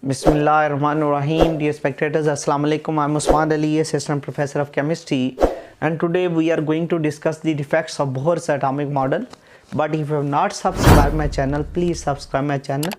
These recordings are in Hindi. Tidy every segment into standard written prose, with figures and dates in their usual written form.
Bismillahirrahmanirrahim. Dear spectators, Assalamu alaikum. I'm Usman Ali, Assistant Professor of Chemistry, and today we are going to discuss the defects of Bohr's atomic model. But if you have not subscribed my channel, please subscribe my channel.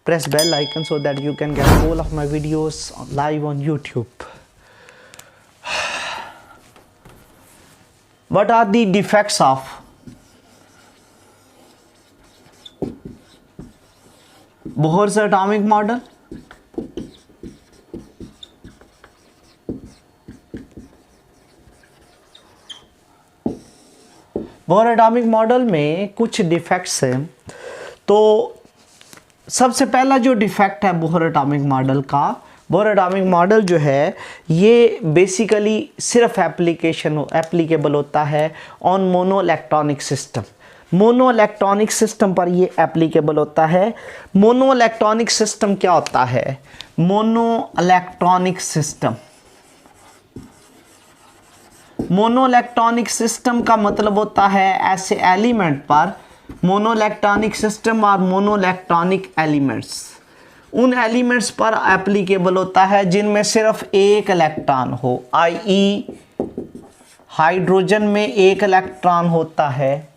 Press bell icon so that you can get all of my videos live on YouTube. What are the defects of Bohr's atomic model? Bohr atomic model में कुछ डिफेक्ट्स हैं। तो सबसे पहला जो डिफेक्ट है बोहर एटॉमिक मॉडल का, बोहर एटॉमिक मॉडल जो है ये बेसिकली सिर्फ एप्लीकेबल होता है on mono electronic system. Mono electronic system पर ये एप्लीकेबल होता है। मोनो इलेक्ट्रॉनिक सिस्टम क्या होता है? Mono electronic system, mono electronic system का मतलब होता है ऐसे एलिमेंट पर, मोनो इलेक्ट्रॉनिक सिस्टम और मोनो इलेक्ट्रॉनिक एलिमेंट्स उन एलिमेंट्स पर एप्लीकेबल होता है जिनमें सिर्फ एक इलेक्ट्रॉन हो, आई.ई. हाइड्रोजन में एक इलेक्ट्रॉन होता है,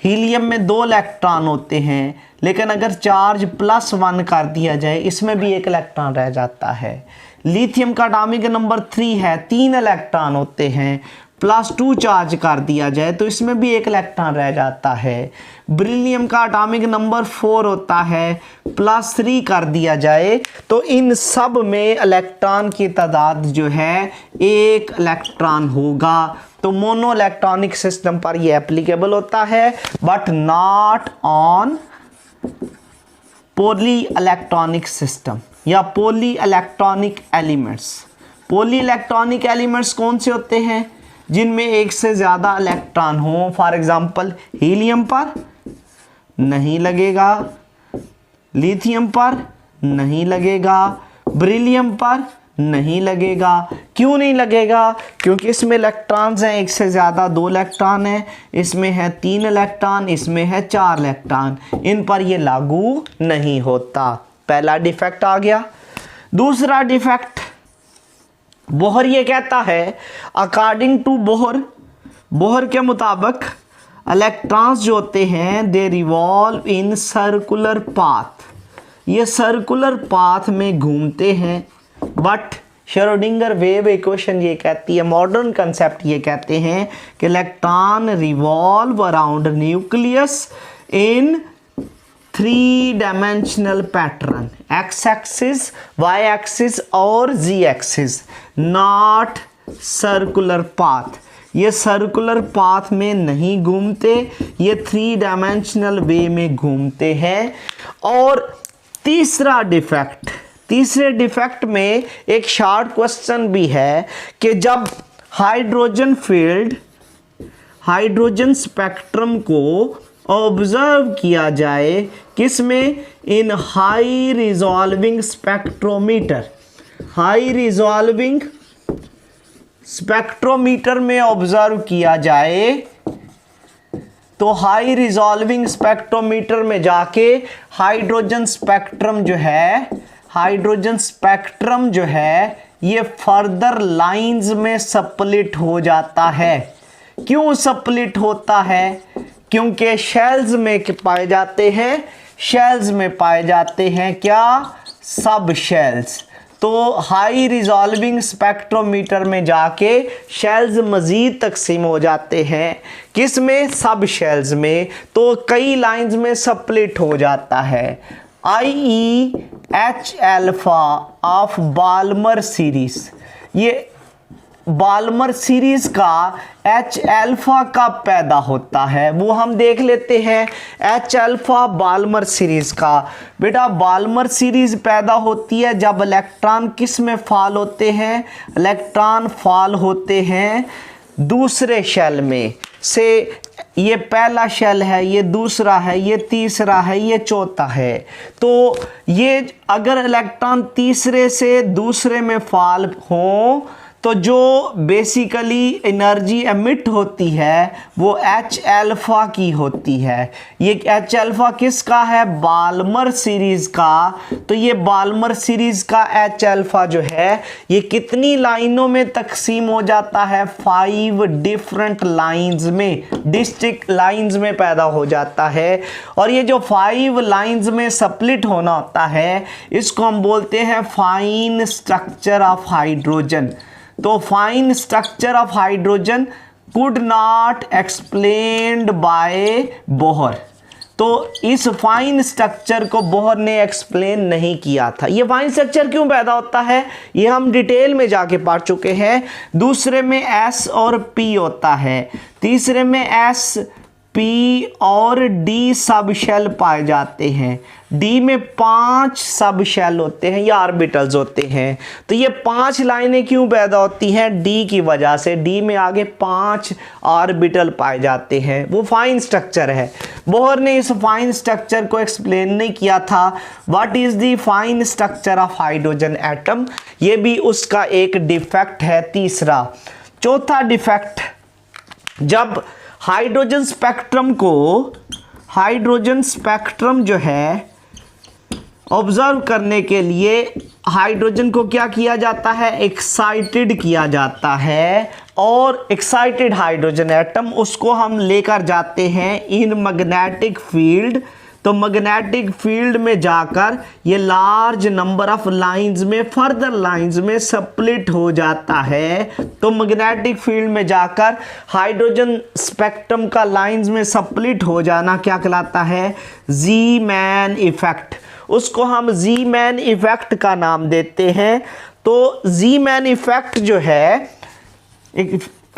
हीलियम में 2 इलेक्ट्रॉन होते हैं, लेकिन अगर चार्ज +1 कर दिया जाए इसमें भी एक इलेक्ट्रॉन रह जाता है। लिथियम का एटॉमिक नंबर 3 है, 3 इलेक्ट्रॉन होते हैं, +2 चार्ज कर दिया जाए तो इसमें भी एक इलेक्ट्रॉन रह जाता है। बेरिलियम का एटॉमिक नंबर 4 होता है, +3 कर दिया जाए तो इन सब में इलेक्ट्रॉन की तादाद जो है 1 इलेक्ट्रॉन होगा। तो मोनो इलेक्ट्रॉनिक सिस्टम पर ये एप्लीकेबल होता है, but not on poly electronic system या poly electronic elements. Poly electronic elements कौन से होते हैं? जिनमें एक से ज़्यादा इलेक्ट्रॉन हो। फॉर एग्जांपल हीलियम पर नहीं लगेगा, लिथियम पर नहीं लगेगा, बेरिलियम पर नहीं लगेगा। क्यों नहीं लगेगा? क्योंकि इसमें इलेक्ट्रॉन्स हैं एक से ज़्यादा, 2 इलेक्ट्रॉन हैं, इसमें है 3 इलेक्ट्रॉन, इसमें है 4 इलेक्ट्रॉन, इन पर ये लागू नहीं होता। पहला डिफेक्ट आ गया। दूसरा डिफेक्ट, बोहर ये कहता है, अकॉर्डिंग टू बोहर, बोहर के मुताबिक इलेक्ट्रॉन्स जो होते हैं दे रिवॉल्व इन सर्कुलर पाथ, ये सर्कुलर पाथ में घूमते हैं। बट श्रोडिंगर वेव इक्वेशन ये कहती है, मॉडर्न कंसेप्ट ये कहते हैं कि electron revolve around nucleus in 3 dimensional pattern, X axis, Y axis और Z axis, not circular path. ये सर्कुलर पाथ में नहीं घूमते, ये 3 डायमेंशनल वे में घूमते हैं। और तीसरा डिफेक्ट, तीसरे डिफेक्ट में एक शॉर्ट क्वेश्चन भी है कि जब हाइड्रोजन फील्ड, हाइड्रोजन स्पेक्ट्रम को ऑब्जर्व किया जाए, किसमें? इन high resolving spectrometer, high resolving spectrometer में ऑब्जर्व किया जाए तो हाई रिजॉल्विंग स्पेक्ट्रोमीटर में जाके हाइड्रोजन स्पेक्ट्रम जो है, हाइड्रोजन स्पेक्ट्रम जो है ये फर्दर लाइंस में स्प्लिट हो जाता है। क्यों स्प्लिट होता है? क्योंकि शेल्स में पाए जाते हैं, शेल्स में पाए जाते हैं क्या? सब शेल्स। तो हाई रिजॉल्विंग स्पेक्ट्रोमीटर में जाके शेल्स मज़ीद तकसीम हो जाते हैं, किस में? सब शेल्स में। तो कई लाइंस में स्प्लिट हो जाता है। IEH alpha of Balmer series, ये बाल्मर सीरीज का H अल्फा कब पैदा होता है वो हम देख लेते हैं। H अल्फा बाल्मर सीरीज का, बेटा बाल्मर सीरीज पैदा होती है जब इलेक्ट्रॉन किस में फॉल होते हैं? इलेक्ट्रॉन फॉल होते हैं दूसरे शेल में से। ये पहला शेल है, ये दूसरा है, ये तीसरा है, ये चौथा है। तो ये अगर इलेक्ट्रॉन तीसरे से दूसरे में फॉल हो तो जो बेसिकली एनर्जी एमिट होती है वो H अल्फा की होती है। ये H अल्फा किसका है? बाल्मर सीरीज का। तो ये बाल्मर सीरीज का H अल्फा जो है ये कितनी लाइनों में तकसीम हो जाता है? 5 डिफरेंट लाइंस में, डिस्ट्रिक्ट लाइंस में पैदा हो जाता है। और ये जो 5 लाइंस में स्प्लिट होना होता है इसको हम बोलते हैं फाइन स्ट्रक्चर ऑफ हाइड्रोजन। तो fine structure of hydrogen could not explained bye Bohr. तो इस फाइन स्ट्रक्चर को बोहर ने एक्सप्लेन नहीं किया था। ये फाइन स्ट्रक्चर क्यों पैदा होता है ये हम डिटेल में जाके पढ़ चुके हैं। दूसरे में S और P होता है, तीसरे में S, P और D सब शेल पाए जाते हैं। D में 5 सब शेल होते हैं या ऑर्बिटल्स होते हैं। तो ये 5 लाइनें क्यों पैदा होती हैं? D की वजह से। D में आगे 5 ऑर्बिटल पाए जाते हैं, वो फाइन स्ट्रक्चर है। बोहर ने इस फाइन स्ट्रक्चर को एक्सप्लेन नहीं किया था। What is the fine structure of hydrogen atom, ये भी उसका एक डिफेक्ट है। तीसरा, चौथा डिफेक्ट, जब हाइड्रोजन स्पेक्ट्रम जो है ऑब्जर्व करने के लिए हाइड्रोजन को क्या किया जाता है? एक्साइटेड किया जाता है। और एक्साइटेड हाइड्रोजन एटम उसको हम लेकर जाते हैं इन मैग्नेटिक फील्ड। तो मैग्नेटिक फील्ड में जाकर ये लार्ज नंबर ऑफ लाइंस में, फर्दर लाइंस में स्प्लिट हो जाता है। तो मैग्नेटिक फील्ड में जाकर हाइड्रोजन स्पेक्ट्रम का लाइंस में स्प्लिट हो जाना क्या कहलाता है? ज़ीमैन इफेक्ट। उसको हम ज़ीमैन इफेक्ट का नाम देते हैं। तो ज़ीमैन इफेक्ट जो है,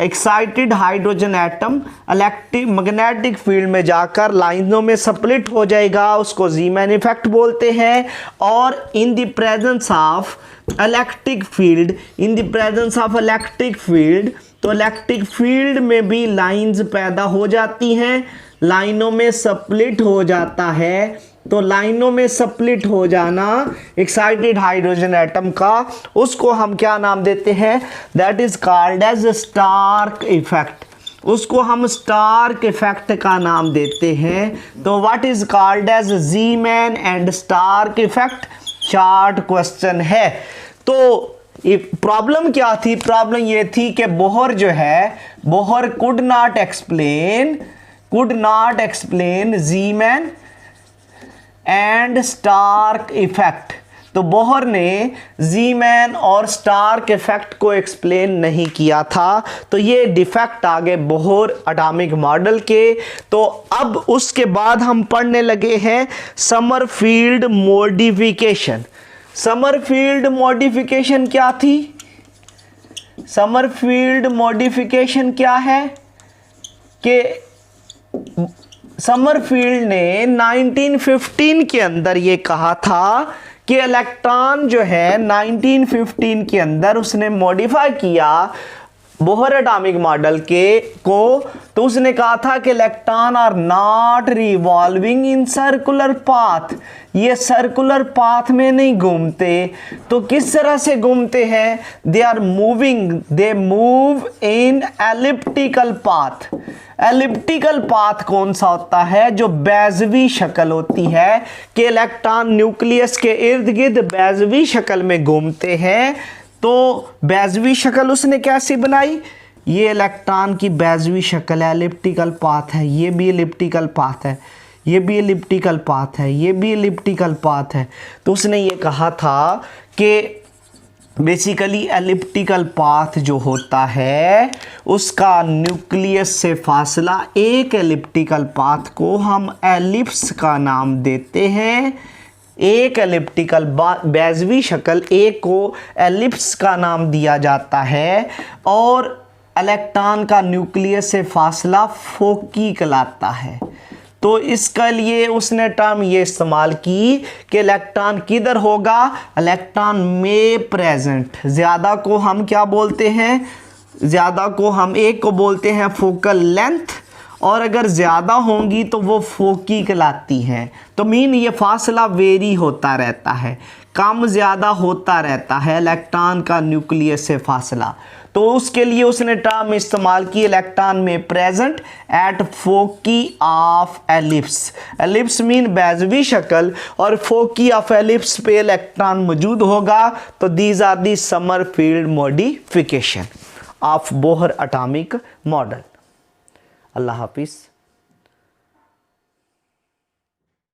excited hydrogen atom electric magnetic field में जाकर लाइनों में स्प्लिट हो जाएगा, उसको ज़ीमैन इफेक्ट बोलते हैं। और in the presence of electric field, तो इलेक्ट्रिक फील्ड में भी लाइंस पैदा हो जाती हैं, लाइनों में स्प्लिट हो जाता है। तो लाइनों में स्प्लिट हो जाना एक्साइटेड हाइड्रोजन एटम का, उसको हम क्या नाम देते हैं? That is called as Stark effect. उसको हम स्टार्क इफेक्ट का नाम देते हैं। तो what is called as Zeeman and Stark effect, short question है। तो प्रॉब्लम क्या थी? प्रॉब्लम ये थी कि बोहर जो है, Bohr could not explain Zeeman and Stark effect. तो बोहर ने ज़ीमैन और स्टार्क इफेक्ट को एक्सप्लेन नहीं किया था। तो ये डिफेक्ट आ गए बोहर एटॉमिक मॉडल के। तो अब उसके बाद हम पढ़ने लगे हैं समरफील्ड मॉडिफिकेशन। समरफील्ड मॉडिफिकेशन क्या थी? समरफील्ड मॉडिफिकेशन क्या है कि समरफील्ड ने 1915 के अंदर ये कहा था कि इलेक्ट्रॉन जो है 1915 के अंदर उसने मॉडिफाई किया बोहर एटॉमिक मॉडल को। तो उसने कहा था कि electron are not revolving in circular path, ये सर्कुलर पाथ में नहीं घूमते। तो किस तरह से घूमते हैं? They move in elliptical path. Elliptical path कौन सा होता है? जो बेज़वी शक्ल होती है कि इलेक्ट्रॉन न्यूक्लियस के इर्द गिर्द बेज़वी शक्ल में घूमते हैं। तो बेज़वी शक्ल उसने कैसे बनाई? ये इलेक्ट्रॉन की बेज़वी शक्ल है, एलिप्टिकल पाथ है, ये भी एलिप्टिकल पाथ है, ये भी एलिप्टिकल पाथ है, ये भी एलिप्टिकल पाथ है। तो उसने ये कहा था कि बेसिकली एलिप्टिकल पाथ जो होता है उसका न्यूक्लियस से फासला, एक एलिप्टिकल पाथ को हम एलिप्स का नाम देते हैं। एक एलिप्टिकल बेज़वी शक्ल एक को एलिप्स का नाम दिया जाता है। और इलेक्ट्रॉन का न्यूक्लियस से फासला फोकी कहलाता है। तो इसके लिए उसने टर्म ये इस्तेमाल की कि इलेक्ट्रॉन किधर होगा? इलेक्ट्रॉन में प्रेजेंट। ज़्यादा को हम क्या बोलते हैं? ज़्यादा को हम एक को बोलते हैं फोकल लेंथ, और अगर ज़्यादा होंगी तो वो फोकी कहलाती हैं। तो मीन ये फासला वेरी होता रहता है। कम ज़्यादा होता रहता है इलेक्ट्रॉन का न्यूक्लियस से फासला, तो उसके लिए उसने टर्म इस्तेमाल की इलेक्ट्रॉन में present at foci of ellipse. Ellipse mean बैजवी शक्ल, और फोकी ऑफ एलिप्स पे इलेक्ट्रॉन मौजूद होगा, तो these are the Sommerfeld modification of Bohr atomic model. अल्लाह हाफिज़।